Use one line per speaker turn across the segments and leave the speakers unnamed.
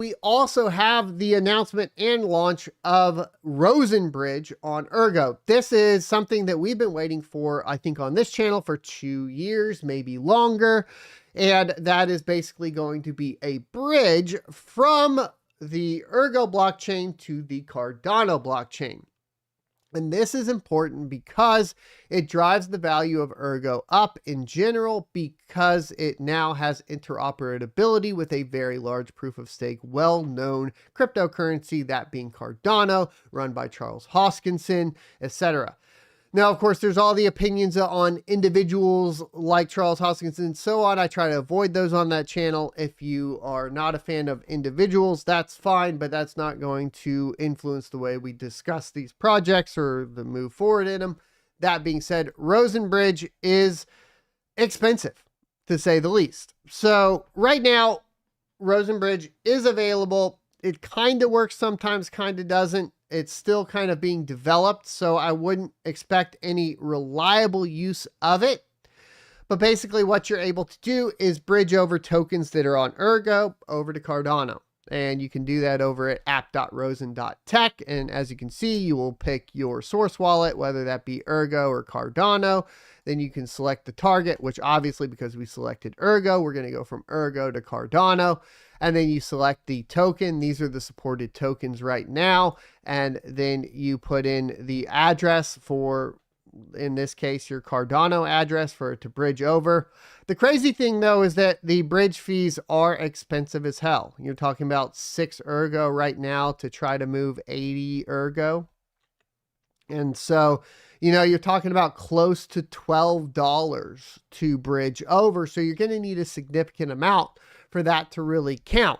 We also have the announcement and launch of Rosen Bridge on Ergo. This is something that we've been waiting for, I think, on this channel for 2 years, maybe longer. And that is basically going to be a bridge from the Ergo blockchain to the Cardano blockchain. And this is important because it drives the value of Ergo up in general, because it now has interoperability with a very large proof of stake, well-known cryptocurrency, that being Cardano, run by Charles Hoskinson, etc. Now, of course, there's all the opinions on individuals like Charles Hoskinson and so on. I try to avoid those on that channel. If you are not a fan of individuals, that's fine, but that's not going to influence the way we discuss these projects or the move forward in them. That being said, Rosen Bridge is expensive, to say the least. So right now, Rosen Bridge is available. It kind of works sometimes, kind of doesn't. It's still kind of being developed, so I wouldn't expect any reliable use of it. But basically what you're able to do is bridge over tokens that are on Ergo over to Cardano. And you can do that over at app.rosen.tech. And as you can see, you will pick your source wallet, whether that be Ergo or Cardano. Then you can select the target, which obviously, because we selected Ergo, we're going to go from Ergo to Cardano. And then you select the token. These are the supported tokens right now. And then you put in the address for, in this case, your Cardano address for it to bridge over. The crazy thing, though, is that the bridge fees are expensive as hell. You're talking about 6 Ergo right now to try to move 80 Ergo. And so, you know, you're talking about close to $12 to bridge over. So you're going to need a significant amount for that to really count.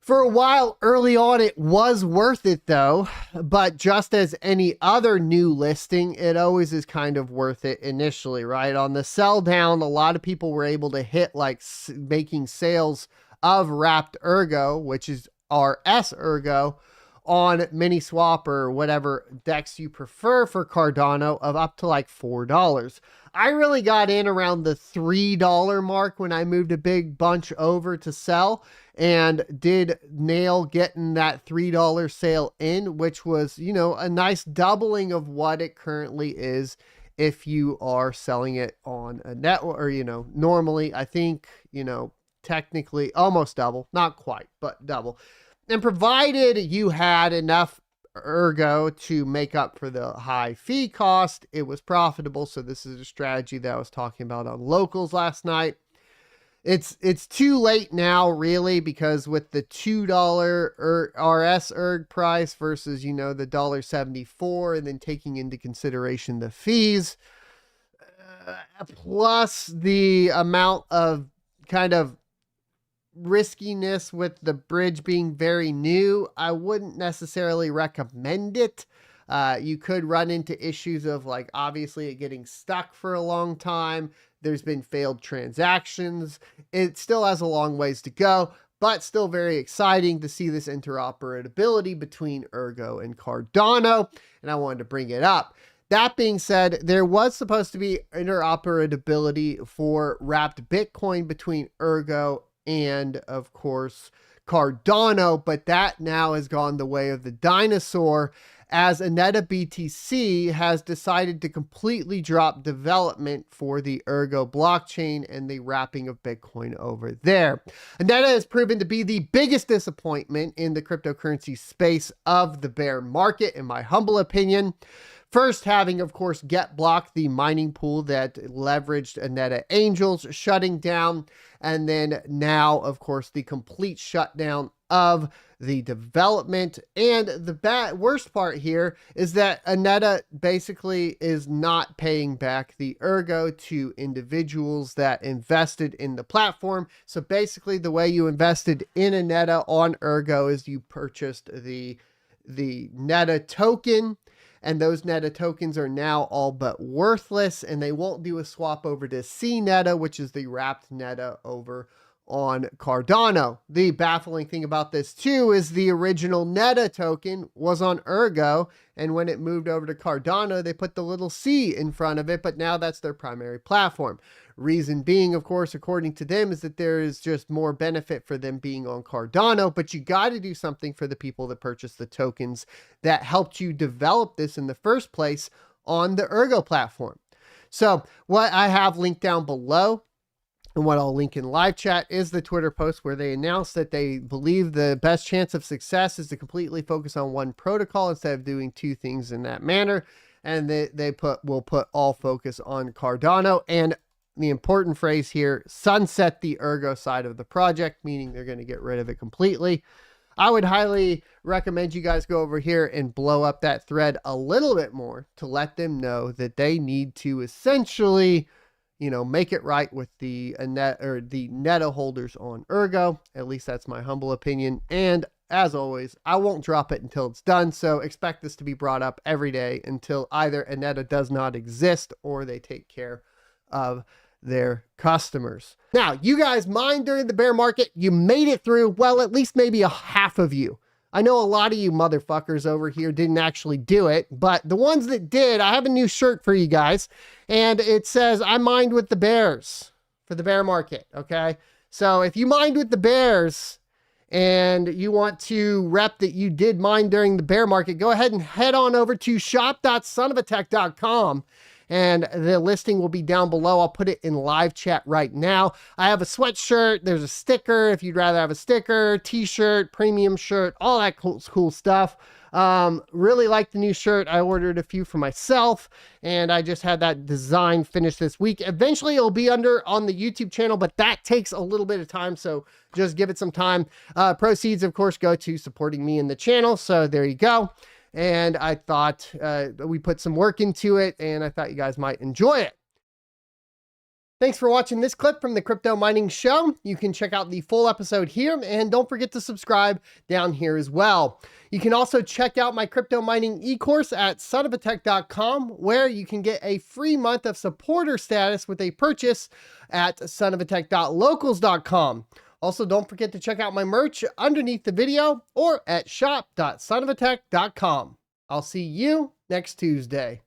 For a while early on, it was worth it though, but just as any other new listing, it always is kind of worth it initially, right? On the sell down, a lot of people were able to hit like making sales of wrapped Ergo, which is RS Ergo, on Miniswap or whatever DEX you prefer for Cardano, of up to like $4. I really got in around the $3 mark when I moved a big bunch over to sell, and did nail getting that $3 sale in, which was, you know, a nice doubling of what it currently is if you are selling it on a network, or, you know, normally I think, you know, technically almost double, not quite, but double. And provided you had enough Ergo to make up for the high fee cost, it was profitable. So this is a strategy that I was talking about on Locals last night. It's too late now, really, because with the $2 RS ERG price versus, you know, the $1.74, and then taking into consideration the fees, plus the amount of kind of riskiness with the bridge being very new, I wouldn't necessarily recommend it. You could run into issues of, like, obviously it getting stuck for a long time. There's been failed transactions. It still has a long ways to go, but still very exciting to see this interoperability between Ergo and Cardano, and I wanted to bring it up. That being said, there was supposed to be interoperability for wrapped Bitcoin between Ergo and, of course, Cardano, but that now has gone the way of the dinosaur, as Neta BTC has decided to completely drop development for the Ergo blockchain and the wrapping of Bitcoin over there. Neta has proven to be the biggest disappointment in the cryptocurrency space of the bear market, in my humble opinion. First, having, of course, GetBlock, the mining pool that leveraged Neta Angels, shutting down. And then now, of course, the complete shutdown of the development. And the worst part here is that Neta basically is not paying back the Ergo to individuals that invested in the platform. So basically, the way you invested in a Neta on Ergo is you purchased the Neta token. And those Neta tokens are now all but worthless, and they won't do a swap over to C Neta, which is the wrapped Neta over on Cardano. The baffling thing about this too is the original Neta token was on Ergo, and when it moved over to Cardano, they put the little C in front of it, but now that's their primary platform. Reason being, of course, according to them, is that there is just more benefit for them being on Cardano, but you got to do something for the people that purchase the tokens that helped you develop this in the first place on the Ergo platform. So what I have linked down below and what I'll link in live chat is the Twitter post where they announced that they believe the best chance of success is to completely focus on one protocol instead of doing two things in that manner. And will put all focus on Cardano. And the important phrase here, sunset the Ergo side of the project, meaning they're going to get rid of it completely. I would highly recommend you guys go over here and blow up that thread a little bit more to let them know that they need to essentially, you know, make it right with the Neta holders on Ergo. At least that's my humble opinion. And as always, I won't drop it until it's done. So expect this to be brought up every day until either a Neta does not exist or they take care of their customers. Now, you guys mined during the bear market. You made it through. Well, at least maybe a half of you. I know a lot of you motherfuckers over here didn't actually do it, but the ones that did, I have a new shirt for you guys, and it says, I mined with the bears for the bear market, okay? So if you mined with the bears and you want to rep that you did mine during the bear market, go ahead and head on over to shop.sonofatech.com. And the listing will be down below. I'll put it in live chat right now. I have a sweatshirt. There's a sticker if you'd rather have a sticker, t-shirt, premium shirt, all that cool stuff. Really like the new shirt. I ordered a few for myself, and I just had that design finished this week. Eventually it'll be on the YouTube channel, but that takes a little bit of time, so just give it some time. Proceeds, of course, go to supporting me in the channel, so there you go. And I thought we put some work into it, and I thought you guys might enjoy it. Thanks for watching this clip from the Crypto Mining Show. You can check out the full episode here, and don't forget to subscribe down here as well. You can also check out my crypto mining e-course at sonofatech.com, where you can get a free month of supporter status with a purchase at sonofatech.locals.com. Also, don't forget to check out my merch underneath the video or at shop.sonofatech.com. I'll see you next Tuesday.